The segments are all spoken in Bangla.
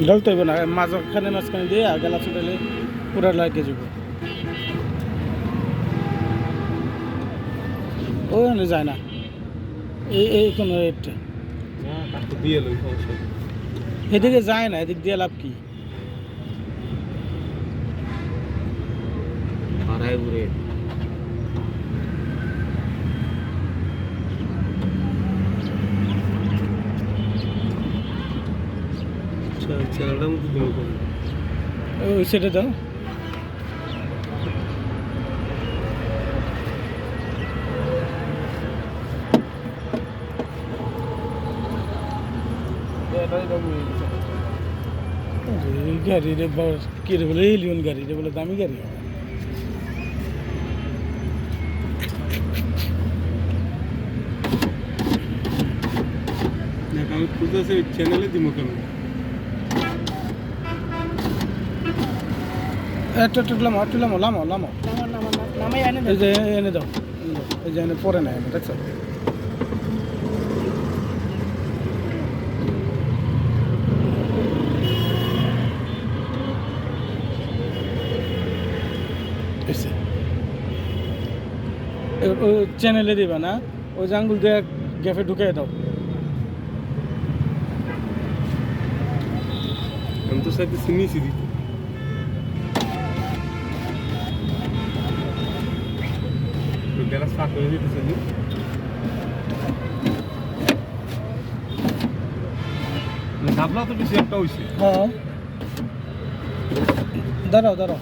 ঢলতে হইব না, মাঝখানে দিয়ে গেলা ছুটালে পুরা লাগে যাব। ওখানে যায় না, এই কোনো রেটটা এদিকে যায় না, এদিক দিয়ে লাভ কি? ওই সেটা দাও। গাড়ি রে কি রে বলে, এলিয়ন গাড়ি রে বলে, দামি গাড়ি। আমি খুঁজতেছি চ্যানেলে দিব কেন? এই যে এনে দাও, এই যে এনে পরে না, এনে দেখছো? চ্যানেলে দিবা না, ওই যে আঙ্গুল দিয়ে গ্যাপে ঢুকে দাও। আমি তো সাথে চিনিয়েছি দিতে। গ্যাস ফাঁক হয়ে যেতেছে। ঘাবলা তো বেশি একটা হয়েছে। হ্যাঁ, দাঁড়াও।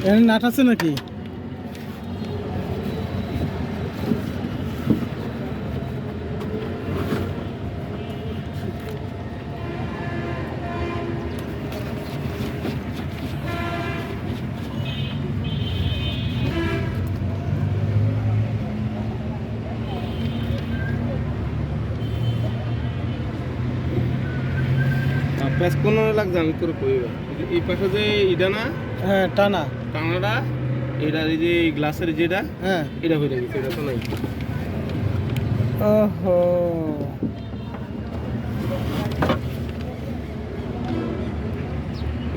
এখানে নাট আছে নাকি? প্যাস কোনো লাগছে আমি তোর কইবা। এই পাশে যে এটা না, হ্যাঁ টানাটা, এটা এই যে গ্লাসের যেটা, হ্যাঁ এটা হয়ে গেছে, এটা তো নাই। ওহো,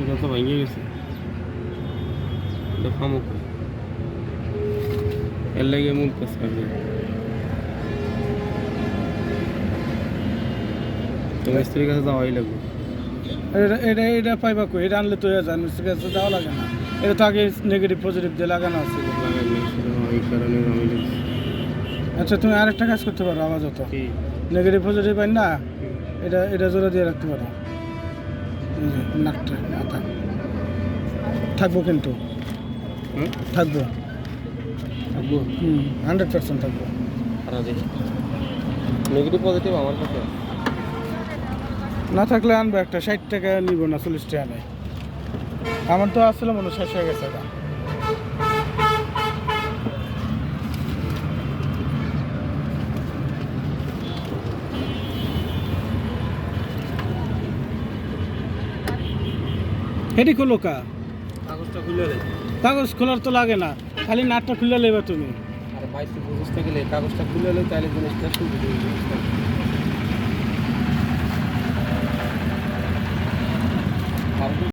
এটা তো ভেঙে গেছে। এটা ফামুক এর লাগে মূল কাজ করবে। তো মিস্ত্রির কাছে যাওয়াই লাগবে। এটা পাইবা কই? এটা আনলে তো জান, মিস্ত্রির কাছে যাওয়া লাগে না। এটা তো আগে নেগেটিভ পজিটিভ দিয়ে লাগানো আছে। এই কারণে আমি আচ্ছা, তুমি আরেকটা কাজ করতে পারো, আওয়াজ হতো নেগেটিভ পজিটিভ পাই না, এটা জোরে দিয়ে রাখতে পারো। নাকটা মাথা থাকবো, কিন্তু থাকবো 100% থাকবো। নেগেটিভ পজিটিভ আমার কাছে না থাকলে আনবো একটা, 60 টাকা নিব না, 40 টাকা নেই। আমার তো আসলে মনে শেষ হয়ে গেছে। হেডি খোলো কা, কাগজটা খুলে দেয়। কাগজ খোলার তো লাগে না, খালি নাটটা খুলে নেবে তুমি। আর 22 25 থেকে কাগজটা খুলে তাহলে জিনিসটা শুরু